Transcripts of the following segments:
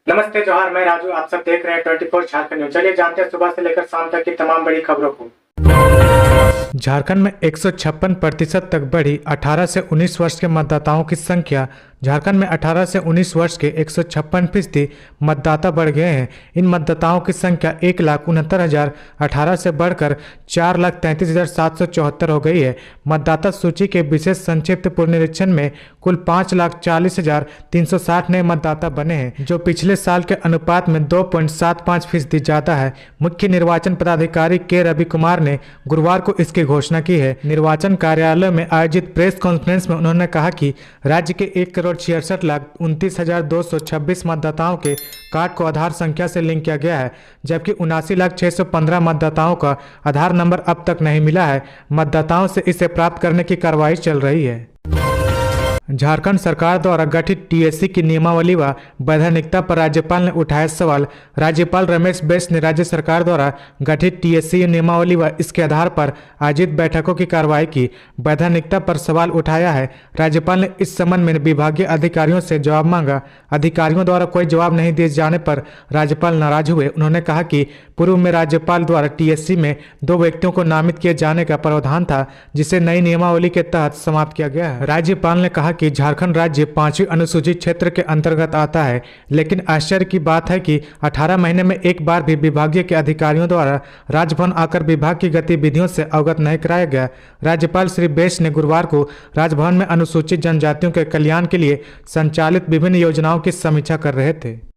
नमस्ते जोहार, मैं राजू। आप सब देख रहे हैं 24 झारखंड न्यूज। चलिए जानते हैं सुबह से लेकर शाम तक की तमाम बड़ी खबरों को। झारखंड में 156% तक बढ़ी 18 से 19 वर्ष के मतदाताओं की संख्या। झारखंड में 18 से 19 वर्ष के 156% मतदाता बढ़ गए हैं। इन मतदाताओं की संख्या 1,69,018 से बढ़कर 4,33,774 हो गई है। मतदाता सूची के विशेष संक्षिप्त पुनरीक्षण में कुल 5,40,360 नए मतदाता बने हैं, जो पिछले साल के अनुपात में 2.75% ज़्यादा है। मुख्य निर्वाचन पदाधिकारी के रवि कुमार ने गुरुवार को इसकी घोषणा की है। निर्वाचन कार्यालय में आयोजित प्रेस कॉन्फ्रेंस में उन्होंने कहा कि राज्य के 1,66,29,226 मतदाताओं के कार्ड को आधार संख्या से लिंक किया गया है, जबकि 79,615 मतदाताओं का आधार नंबर अब तक नहीं मिला है। मतदाताओं से इसे प्राप्त करने की कार्रवाई चल रही है। झारखंड सरकार द्वारा गठित टीएससी की नियमावली व वैधानिकता पर राज्यपाल ने उठाया सवाल। राज्यपाल रमेश बैस ने राज्य सरकार द्वारा गठित टीएससी नियमावली व इसके आधार पर आयोजित बैठकों की कार्रवाई की वैधानिकता पर सवाल उठाया है। राज्यपाल ने इस संबंध में विभागीय अधिकारियों से जवाब मांगा। अधिकारियों द्वारा कोई जवाब नहीं दिए जाने पर राज्यपाल नाराज हुए। उन्होंने कहा कि पूर्व में राज्यपाल द्वारा टीएससी में 2 व्यक्तियों को नामित किए जाने का प्रावधान था, जिसे नई नियमावली के तहत समाप्त किया गया है। राज्यपाल ने कहा कि झारखंड राज्य 5वीं अनुसूचित क्षेत्र के अंतर्गत आता है, लेकिन आश्चर्य की बात है कि 18 महीने में एक बार भी विभागीय के अधिकारियों द्वारा राजभवन आकर विभाग की गतिविधियों से अवगत नहीं कराया गया। राज्यपाल श्री बैस ने गुरुवार को राजभवन में अनुसूचित जनजातियों के कल्याण के लिए संचालित विभिन्न योजनाओं की समीक्षा कर रहे थे।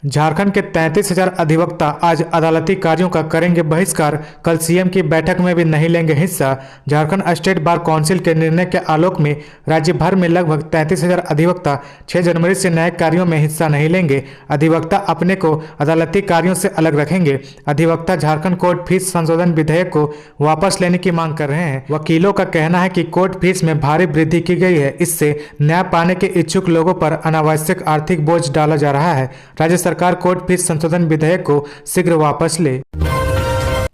झारखंड के 33,000 अधिवक्ता आज अदालती कार्यों का करेंगे बहिष्कार। कल सीएम की बैठक में भी नहीं लेंगे हिस्सा। झारखंड स्टेट बार काउंसिल के निर्णय के आलोक में राज्य भर में लगभग 33,000 अधिवक्ता 6 जनवरी से न्यायिक कार्यों में हिस्सा नहीं लेंगे। अधिवक्ता अपने को अदालती कार्यों से अलग रखेंगे। अधिवक्ता झारखंड कोर्ट फीस संशोधन विधेयक को वापस लेने की मांग कर रहे हैं। वकीलों का कहना है कि कोर्ट फीस में भारी वृद्धि की गई है। इससे न्याय पाने के इच्छुक लोगों पर अनावश्यक आर्थिक बोझ डाला जा रहा है। राज्य सरकार कोर्ट फीस संशोधन विधेयक को शीघ्र वापस ले।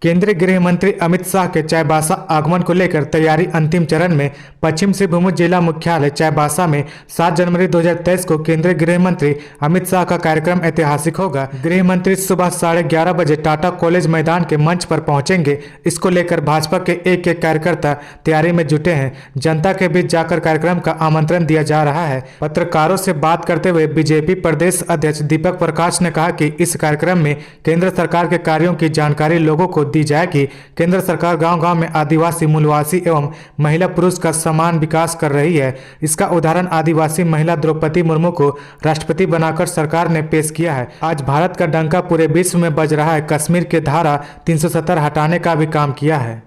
केंद्रीय गृह मंत्री अमित शाह के चाईबासा आगमन को लेकर तैयारी अंतिम चरण में। पश्चिम सिंहभूम जिला मुख्यालय चाईबासा में 7 जनवरी 2023 को केंद्रीय गृह मंत्री अमित शाह का कार्यक्रम ऐतिहासिक होगा। गृह मंत्री सुबह 11:30 बजे टाटा कॉलेज मैदान के मंच पर पहुंचेंगे। इसको लेकर भाजपा के एक कार्यकर्ता तैयारी में जुटे हैं। जनता के बीच जाकर कार्यक्रम का आमंत्रण दिया जा रहा है। पत्रकारों से बात करते हुए बीजेपी प्रदेश अध्यक्ष दीपक प्रकाश ने कहा कि इस कार्यक्रम में केंद्र सरकार के कार्यों की जानकारी लोगों को दी जाएगी। केंद्र सरकार गांव-गांव में आदिवासी, मूलवासी एवं महिला पुरुष का समान विकास कर रही है। इसका उदाहरण आदिवासी महिला द्रौपदी मुर्मू को राष्ट्रपति बनाकर सरकार ने पेश किया है। आज भारत का डंका पूरे विश्व में बज रहा है। कश्मीर के धारा 370 हटाने का भी काम किया है।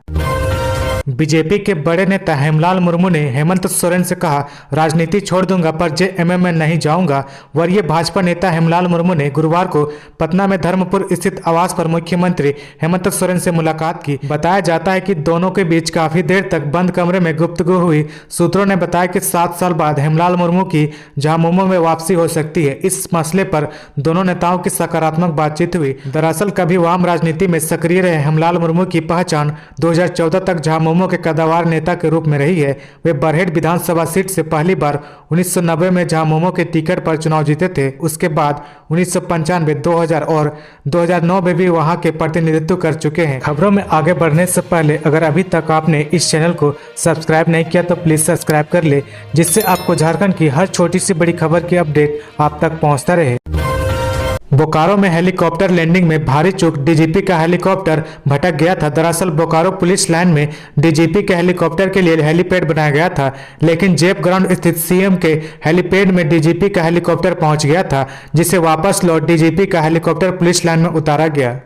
बीजेपी के बड़े नेता हेमलाल मुर्मू ने हेमंत सोरेन से कहा, राजनीति छोड़ दूंगा पर जेएमएम में नहीं जाऊंगा। वरीय भाजपा नेता हेमलाल मुर्मू ने गुरुवार को पटना में धर्मपुर स्थित आवास पर मुख्यमंत्री हेमंत सोरेन से मुलाकात की। बताया जाता है कि दोनों के बीच काफी देर तक बंद कमरे में गुफ्तगू हुई। सूत्रों ने बताया कि 7 साल बाद हेमलाल मुर्मू की झामुमो में वापसी हो सकती है। इस मसले पर दोनों नेताओं की सकारात्मक बातचीत हुई। दरअसल कभी वाम राजनीति में सक्रिय रहे हेमलाल मुर्मू की पहचान 2014 तक झामुमो के कदावर नेता के रूप में रही है। वे बरहेट विधानसभा सीट से पहली बार 1990 में झामुमो के टिकट पर चुनाव जीते थे। उसके बाद 1995, 2000 और 2009 में भी वहां के प्रतिनिधित्व कर चुके हैं। खबरों में आगे बढ़ने से पहले अगर अभी तक आपने इस चैनल को सब्सक्राइब नहीं किया तो प्लीज सब्सक्राइब कर ले, जिससे आपको झारखंड की हर छोटी सी बड़ी खबर की अपडेट आप तक पहुंचता रहे। बोकारो में हेलीकॉप्टर लैंडिंग में भारी चूक। डीजीपी का हेलीकॉप्टर भटक गया था। दरअसल बोकारो पुलिस लाइन में डीजीपी के हेलीकॉप्टर के लिए हेलीपैड बनाया गया था, लेकिन जेप ग्राउंड स्थित सीएम के हेलीपैड में डीजीपी का हेलीकॉप्टर पहुंच गया था, जिसे वापस लौट डीजीपी का हेलीकॉप्टर पुलिस लाइन में उतारा गया।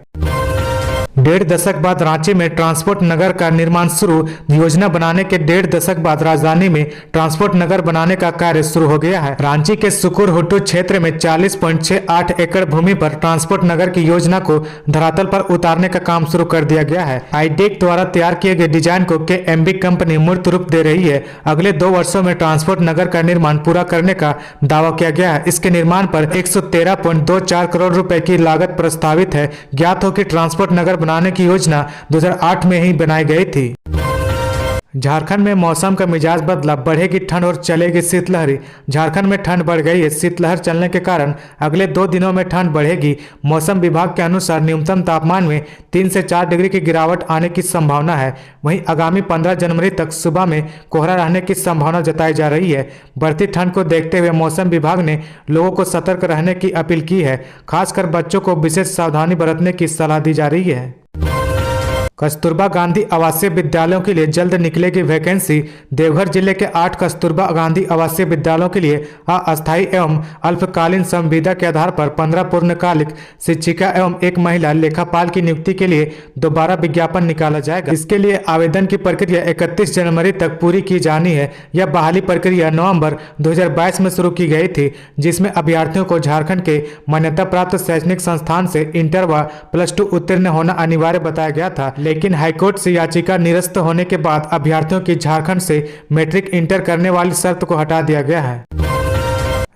1.5 दशक बाद रांची में ट्रांसपोर्ट नगर का निर्माण शुरू। योजना बनाने के 1.5 दशक बाद राजधानी में ट्रांसपोर्ट नगर बनाने का कार्य शुरू हो गया है। रांची के सुकुर हुट्टू क्षेत्र में 40.68 एकड़ भूमि पर ट्रांसपोर्ट नगर की योजना को धरातल पर उतारने का काम शुरू कर दिया गया है। आईडेक द्वारा तैयार किए गए डिजाइन को केएमबी कंपनी मूर्त रूप दे रही है। अगले 2 वर्षों में ट्रांसपोर्ट नगर का निर्माण पूरा करने का दावा किया गया है। इसके निर्माण पर 113.24 करोड़ रुपए की लागत प्रस्तावित है। ज्ञात हो कि ट्रांसपोर्ट नगर बनाने की योजना 2008 में ही बनाई गई थी। झारखंड में मौसम का मिजाज बदला, बढ़ेगी ठंड और चलेगी शीतलहरी। झारखंड में ठंड बढ़ गई है। शीतलहर चलने के कारण अगले 2 दिनों में ठंड बढ़ेगी। मौसम विभाग के अनुसार न्यूनतम तापमान में 3 से 4 डिग्री की गिरावट आने की संभावना है। वहीं आगामी 15 जनवरी तक सुबह में कोहरा रहने की संभावना जताई जा रही है। बढ़ती ठंड को देखते हुए मौसम विभाग ने लोगों को सतर्क रहने की अपील की है। खासकर बच्चों को विशेष सावधानी बरतने की सलाह दी जा रही है। कस्तूरबा गांधी आवासीय विद्यालयों के लिए जल्द निकलेगी वैकेंसी। देवघर जिले के 8 कस्तूरबा गांधी आवासीय विद्यालयों के लिए अस्थायी एवं अल्पकालीन संविदा के आधार पर 15 पूर्णकालिक शिक्षिका एवं 1 महिला लेखापाल की नियुक्ति के लिए दोबारा विज्ञापन निकाला जाएगा। इसके लिए आवेदन की प्रक्रिया 31 जनवरी तक पूरी की जानी है। यह बहाली प्रक्रिया नवंबर 2022 में शुरू की गई थी, जिसमें अभ्यर्थियों को झारखंड के मान्यता प्राप्त शैक्षणिक संस्थान से इंटर व +2 उत्तीर्ण होना अनिवार्य बताया गया था। लेकिन हाईकोर्ट से याचिका निरस्त होने के बाद अभ्यर्थियों की झारखंड से मैट्रिक इंटर करने वाली शर्त को हटा दिया गया है।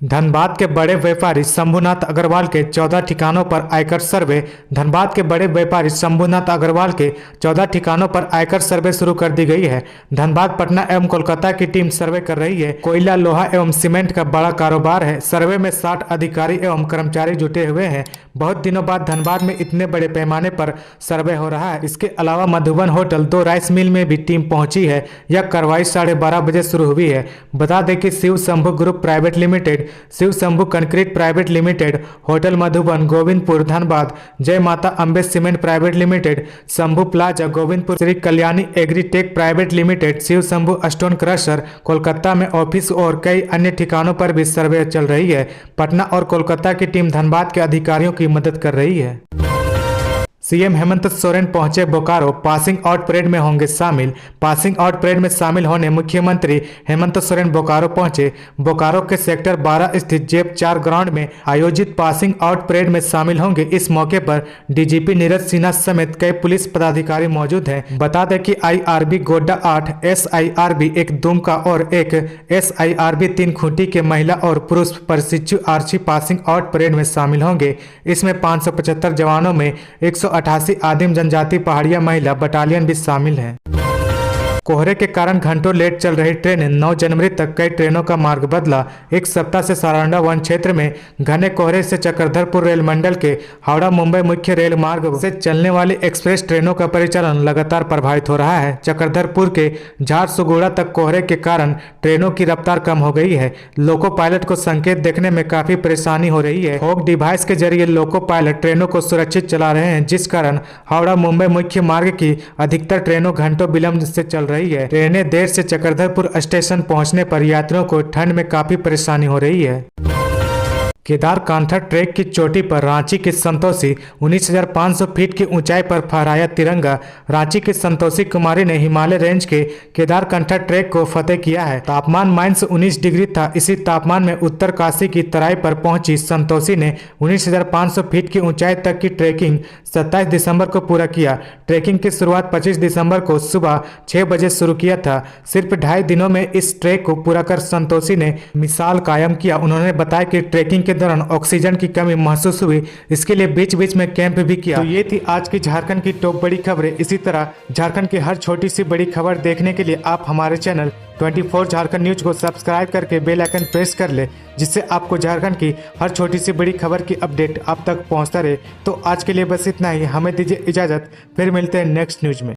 धनबाद के बड़े व्यापारी शंभुनाथ अग्रवाल के 14 ठिकानों पर आयकर सर्वे। धनबाद के बड़े व्यापारी शंभुनाथ अग्रवाल के 14 ठिकानों पर आयकर सर्वे शुरू कर दी गई है। धनबाद, पटना एवं कोलकाता की टीम सर्वे कर रही है। कोयला, लोहा एवं सीमेंट का बड़ा कारोबार है। सर्वे में 60 अधिकारी एवं कर्मचारी जुटे हुए हैं। बहुत दिनों बाद धनबाद में इतने बड़े पैमाने पर सर्वे हो रहा है। इसके अलावा मधुबन होटल, 2 राइस मिल में भी टीम पहुंची है। यह कार्रवाई 12:30 बजे शुरू हुई है। बता दें कि Shiv Shambhu group private limited, Shiv Shambhu concrete private limited, hotel Madhuban Govindpur Dhanbad, Jai Mata Ambe cement private limited, Shambhu plaza Govindpur, Shri Kalyani agritech private limited, Shiv Shambhu stone crusher Kolkata में ऑफिस और कई अन्य ठिकानों पर भी सर्वे चल रही है। पटना और कोलकाता की टीम धनबाद के अधिकारियों की मदद कर रही है। सीएम हेमंत सोरेन पहुंचे बोकारो, पासिंग आउट परेड में होंगे शामिल। पासिंग आउट परेड में शामिल होने मुख्यमंत्री हेमंत सोरेन बोकारो पहुंचे। बोकारो के सेक्टर 12 स्थित जेप 4 ग्राउंड में आयोजित पासिंग आउट परेड में शामिल होंगे। इस मौके पर डीजीपी नीरज सिन्हा समेत कई पुलिस पदाधिकारी मौजूद हैं। बता दें कि IRB गोड्डा 8, SIRB 1 दुमका और 1 SIRB 3 खूंटी के महिला और पुरुष प्रशिक्षु आर्ची पासिंग आउट परेड में शामिल होंगे। इसमें 575 जवानों में 188 आदिम जनजाति पहाड़िया महिला बटालियन भी शामिल हैं। कोहरे के कारण घंटों लेट चल रही ट्रेनें। 9 जनवरी तक कई ट्रेनों का मार्ग बदला। एक सप्ताह से सारंडा वन क्षेत्र में घने कोहरे से चक्रधरपुर रेल मंडल के हावड़ा मुंबई मुख्य रेल मार्ग से चलने वाली एक्सप्रेस ट्रेनों का परिचालन लगातार प्रभावित हो रहा है। चक्रधरपुर के झारसुगुड़ा तक कोहरे के कारण ट्रेनों की रफ्तार कम हो गई है। लोको पायलट को संकेत देखने में काफी परेशानी हो रही है। फॉग डिवाइस के जरिए लोको पायलट ट्रेनों को सुरक्षित चला रहे हैं, जिस कारण हावड़ा मुंबई मुख्य मार्ग की अधिकतर ट्रेनों घंटों विलंब से चल रही है। ट्रेनें देर से चक्रधरपुर स्टेशन पहुंचने पर यात्रियों को ठंड में काफी परेशानी हो रही है। केदारकांठा ट्रैक की चोटी पर रांची की संतोषी 19,500 फीट की ऊंचाई पर फहराया तिरंगा। रांची की संतोषी कुमारी ने हिमालय रेंज के केदारकांठा ट्रैक को फतेह किया है। तापमान -19 डिग्री था। इसी तापमान में उत्तर काशी की तराई पर पहुंची संतोषी ने 19,500 फीट की ऊंचाई तक की ट्रैकिंग 27 दिसंबर को पूरा किया। ट्रैकिंग की शुरुआत 25 दिसंबर को सुबह 6 बजे शुरू किया था। सिर्फ 2.5 दिनों में इस ट्रैक को पूरा कर संतोषी ने मिसाल कायम किया। उन्होंने बताया कि ट्रैकिंग के दौरान ऑक्सीजन की कमी महसूस हुई, इसके लिए बीच बीच में कैंप भी किया। तो ये थी आज की झारखंड की टॉप बड़ी खबरें। इसी तरह झारखंड की हर छोटी सी बड़ी खबर देखने के लिए आप हमारे चैनल 24 झारखंड न्यूज को सब्सक्राइब करके बेल आइकन प्रेस कर ले, जिससे आपको झारखंड की हर छोटी सी बड़ी खबर की अपडेट आप तक पहुंचता रहे। तो आज के लिए बस इतना ही। हमें दीजिए इजाजत, फिर मिलते हैं नेक्स्ट न्यूज में।